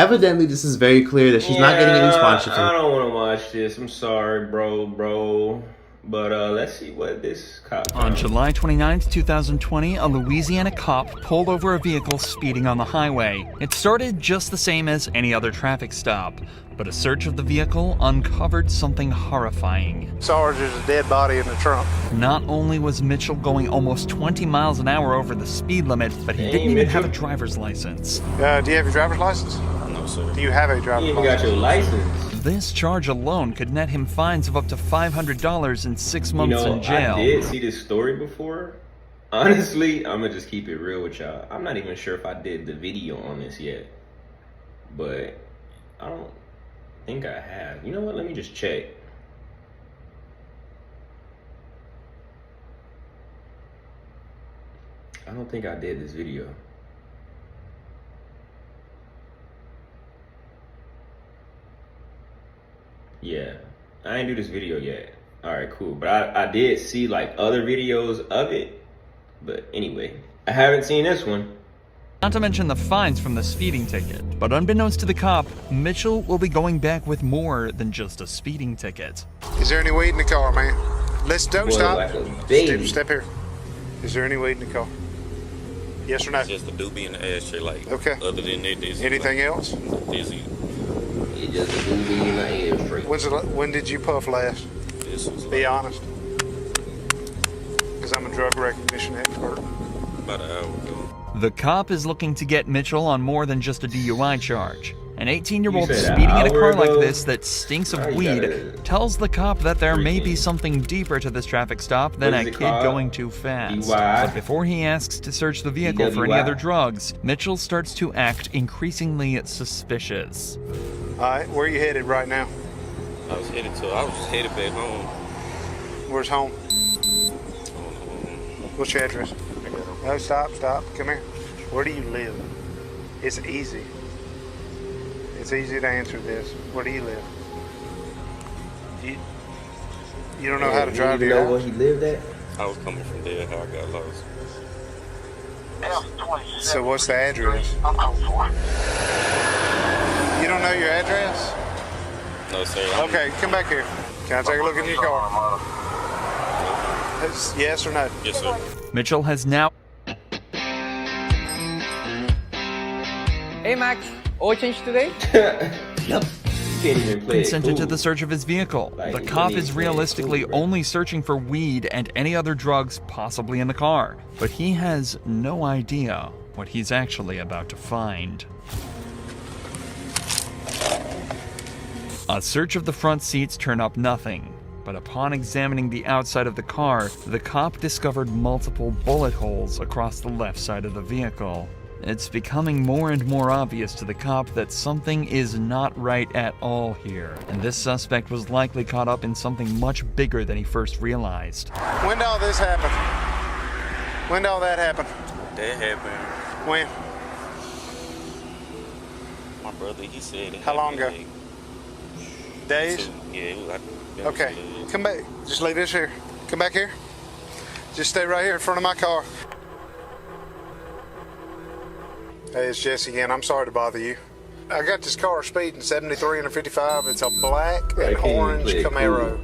Evidently, this is very clear that she's not getting any sponsorship. I don't want to watch this. I'm sorry, bro. But let's see what this cop found. On July 29th, 2020, a Louisiana cop pulled over a vehicle speeding on the highway. It started just the same as any other traffic stop, but a search of the vehicle uncovered something horrifying. Sarge, there's a dead body in the trunk. Not only was Mitchell going almost 20 miles an hour over the speed limit, but he didn't even have a driver's license. Do you have your driver's license? No, sir. Do you have a driver's You even license? got your license. This charge alone could net him fines of up to $500 and 6 months in jail. I did see this story before. Honestly, I'm gonna just keep it real with y'all. I'm not even sure if I did the video on this yet, but I don't think I have. You know what? Let me just check. I don't think I did this video. Yeah, I ain't do this video yet. All right, cool. But I did see like other videos of it. But anyway, I haven't seen this one. Not to mention the fines from the speeding ticket. But unbeknownst to the cop, Mitchell will be going back with more than just a speeding ticket. Is there any weed in the car, man? Don't Boy, stop. like a baby. Step here. Is there any weed in the car? Yes or no? Just a doobie in the ashtray, like. Okay. Other than that, this Anything else? This It just a movie in my ass straight. When did you puff last? was Be honest. Because I'm a drug recognition expert. about an hour ago. The cop is looking to get Mitchell on more than just a DUI charge. An 18-year-old You said an speeding in a hour car like ago? this that stinks of Now you weed gotta tells the cop that there may be freaking- something deeper to this traffic stop than What a is it kid called? going too fast. DUI? But before he asks to search the vehicle for any DWI? other drugs, Mitchell starts to act increasingly suspicious. All right, where are you headed right now? I was just headed back home. Where's home? What's your address? No, stop. Come here. Where do you live? It's easy. It's easy to answer this. Where do you live? You don't know how to drive to You your know where house? he lived at? I was coming from there, how I got lost. So what's the address? You don't know your address? No, sir. Okay, come back here. Can I take a look in your car? Yes or no? Yes, sir. Mitchell has now Hey Max, oil change today? Yep. Can't even play it consented to cool. the search of his vehicle. Like, The he cop didn't is even play it realistically cool, bro. only searching for weed and any other drugs possibly in the car, but he has no idea what he's actually about to find. A search of the front seats turned up nothing, but upon examining the outside of the car, the cop discovered multiple bullet holes across the left side of the vehicle. It's becoming more and more obvious to the cop that something is not right at all here, and this suspect was likely caught up in something much bigger than he first realized. When did all this happen? When did all that happen? That happened. When? My brother, he said it. How long ago? happened, Days? like, yeah, it was like. Okay, come back. Just leave this here. Come back here. Just stay right here in front of my car. Hey, it's Jesse again. I'm sorry to bother you. I got this car speeding 73 and a 55. It's a black and orange Camaro.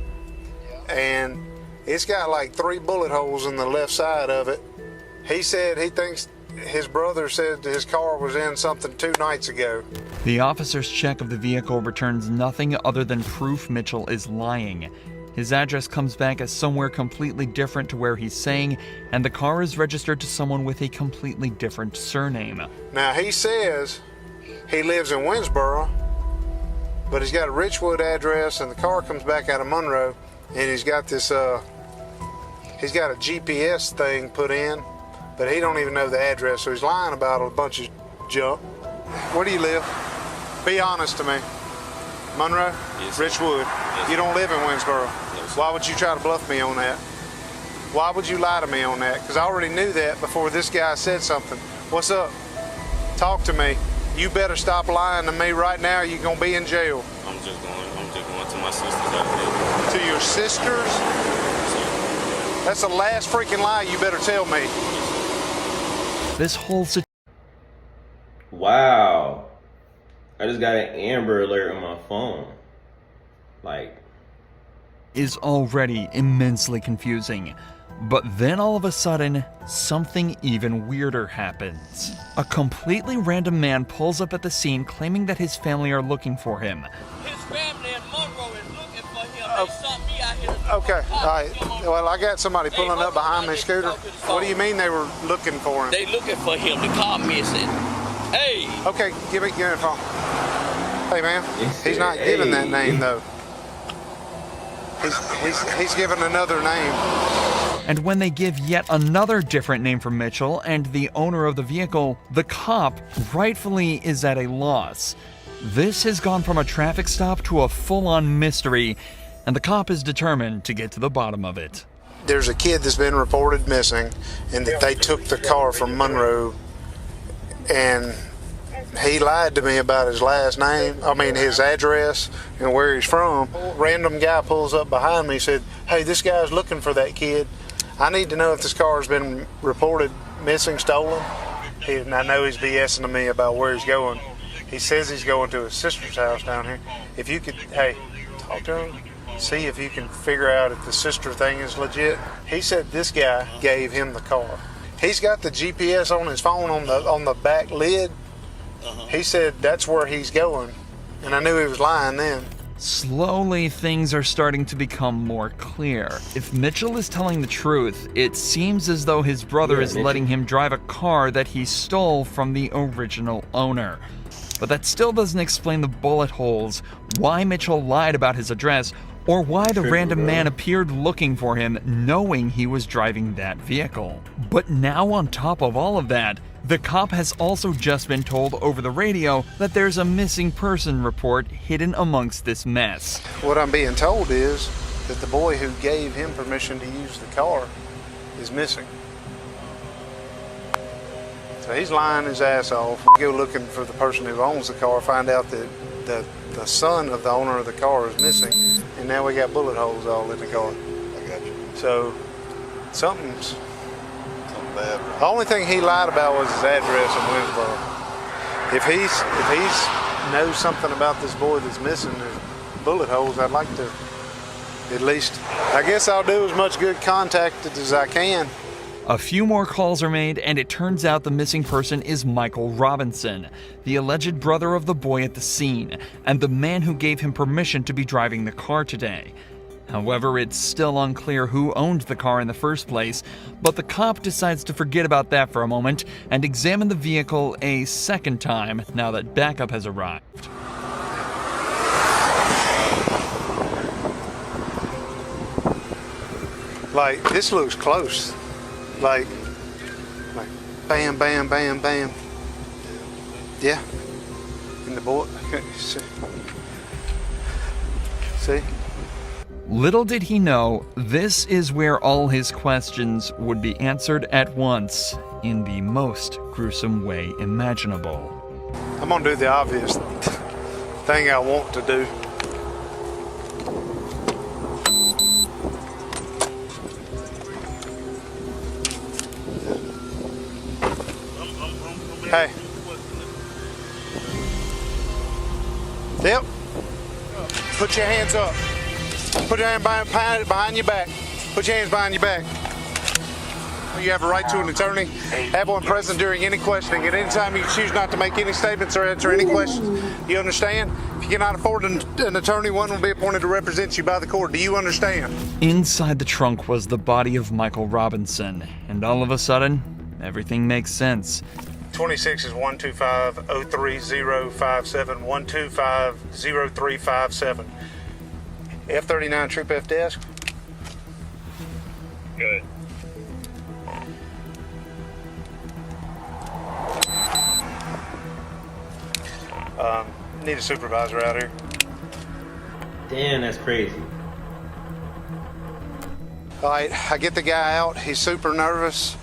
And it's got like 3 bullet holes in the left side of it. He said he thinks his brother said his car was in something 2 nights ago. The officer's check of the vehicle returns nothing other than proof Mitchell is lying. His address comes back as somewhere completely different to where he's saying, and the car is registered to someone with a completely different surname. Now he says he lives in Winsboro, but he's got a Richwood address, and the car comes back out of Monroe, and he's got this he's got a GPS thing put in, but he don't even know the address, so he's lying about a bunch of junk. Where do you live? Be honest to me. Monroe? Yes. Richwood. Yes. You don't live in Winsboro. No, sir. Why would you try to bluff me on that? Why would you lie to me on that? Because I already knew that before this guy said something. What's up? Talk to me. You better stop lying to me right now. You're gonna be in jail. I'm just going to my sister's out To your sisters? there. That's the last freaking lie you better tell me. This whole situation Wow. I just got an Amber Alert on my phone. Like, is already immensely confusing. But then all of a sudden, something even weirder happens. A completely random man pulls up at the scene claiming that his family are looking for him. His family in Monroe is looking for him. They sought me out here. Okay, all right. Well, I got somebody pulling up behind me, Scooter. What do you mean they were looking for him? They looking for him. The car missing. Hey. Okay, give me the phone. Hey, man. He's not giving that name, though. He's giving another name. And when they give yet another different name for Mitchell and the owner of the vehicle, the cop rightfully is at a loss. This has gone from a traffic stop to a full-on mystery, and the cop is determined to get to the bottom of it. There's a kid that's been reported missing, and that they took the car from Monroe, and he lied to me about his last name, his address and where he's from. Random guy pulls up behind me and said, hey, this guy's looking for that kid. I need to know if this car has been reported missing, stolen. And I know he's BSing to me about where he's going. He says he's going to his sister's house down here. If you could, hey, talk to him, see if you can figure out if the sister thing is legit. He said this guy gave him the car. He's got the GPS on his phone on the back lid. He said that's where he's going, and I knew he was lying then. Slowly, things are starting to become more clear. If Mitchell is telling the truth, it seems as though his brother is letting him drive a car that he stole from the original owner. But that still doesn't explain the bullet holes, why Mitchell lied about his address, or why the random man appeared looking for him knowing he was driving that vehicle. But now on top of all of that, the cop has also just been told over the radio that there's a missing person report hidden amongst this mess. What I'm being told is that the boy who gave him permission to use the car is missing. So he's lying his ass off. Go looking for the person who owns the car, find out that the son of the owner of the car is missing, and now we got bullet holes all in the car. I got you. So something's... Something bad, bro. The only thing he lied about was his address in Winsboro. If he's knows something about this boy that's missing, there's bullet holes, I'd like to at least, I guess I'll do as much good contacted as I can. A few more calls are made, and it turns out the missing person is Michael Robinson, the alleged brother of the boy at the scene, and the man who gave him permission to be driving the car today. However, it's still unclear who owned the car in the first place, but the cop decides to forget about that for a moment and examine the vehicle a second time now that backup has arrived. Like, this looks close. Like bam, bam, bam, bam. Yeah. And the boy, see? Little did he know, this is where all his questions would be answered at once in the most gruesome way imaginable. I'm gonna do the obvious thing I want to do. Hey. Yep. Put your hands up. Put your hand behind your back. Put your hands behind your back. You have a right to an attorney. Have one present during any questioning. At any time you choose not to make any statements or answer any questions. You understand? If you cannot afford an attorney, one will be appointed to represent you by the court. Do you understand? Inside the trunk was the body of Michael Robinson, and all of a sudden, everything makes sense. 26 is 125-03057, 125-0357. F39 Troop F desk. Good. Need a supervisor out here. Damn, that's crazy. All right, I get the guy out. He's super nervous.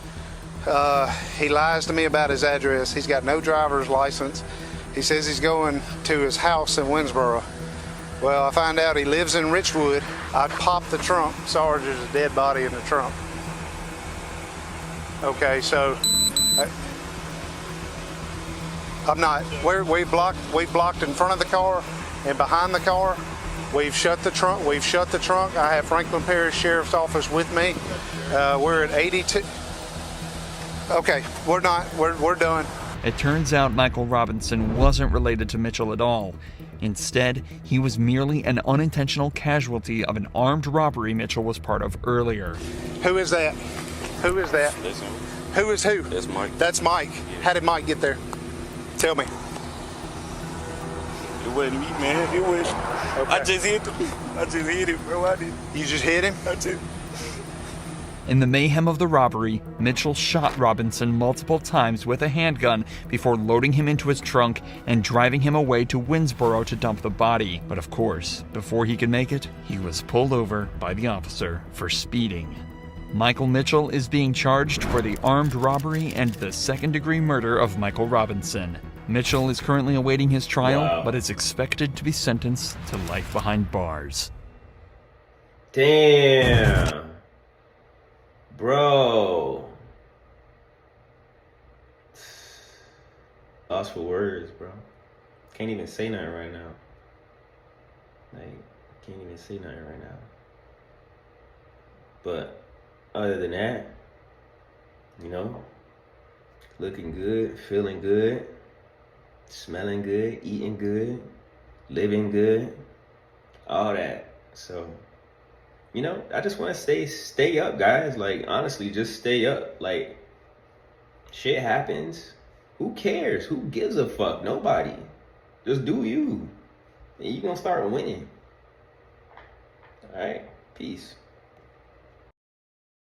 He lies to me about his address. He's got no driver's license. He says he's going to his house in Winsboro. Well, I find out he lives in Richwood. I pop the trunk. Sorry, there's a dead body in the trunk. I'm not. We blocked in front of the car and behind the car. We've shut the trunk. I have Franklin Parish Sheriff's Office with me. We're at 82. Okay, we're done. It turns out Michael Robinson wasn't related to Mitchell at all. Instead, he was merely an unintentional casualty of an armed robbery Mitchell was part of earlier. Who is that? Who is that? That's him. Who is who? That's Mike. That's Mike. How did Mike get there? Tell me. It wasn't me, man. It was. Okay. I just hit him. I just hit him, bro. I did. You just hit him? I just. In the mayhem of the robbery, Mitchell shot Robinson multiple times with a handgun before loading him into his trunk and driving him away to Winsboro to dump the body. But of course, before he could make it, he was pulled over by the officer for speeding. Michael Mitchell is being charged for the armed robbery and the second-degree murder of Michael Robinson. Mitchell is currently awaiting his trial, but is expected to be sentenced to life behind bars. Damn. Bro. Lost for words, bro. Can't even say nothing right now. Can't even say nothing right now. But other than that, looking good, feeling good, smelling good, eating good, living good, all that. So, I just want to stay up, guys. Honestly, just stay up. Shit happens. Who cares? Who gives a fuck? Nobody. Just do you. And you're going to start winning. All right? Peace.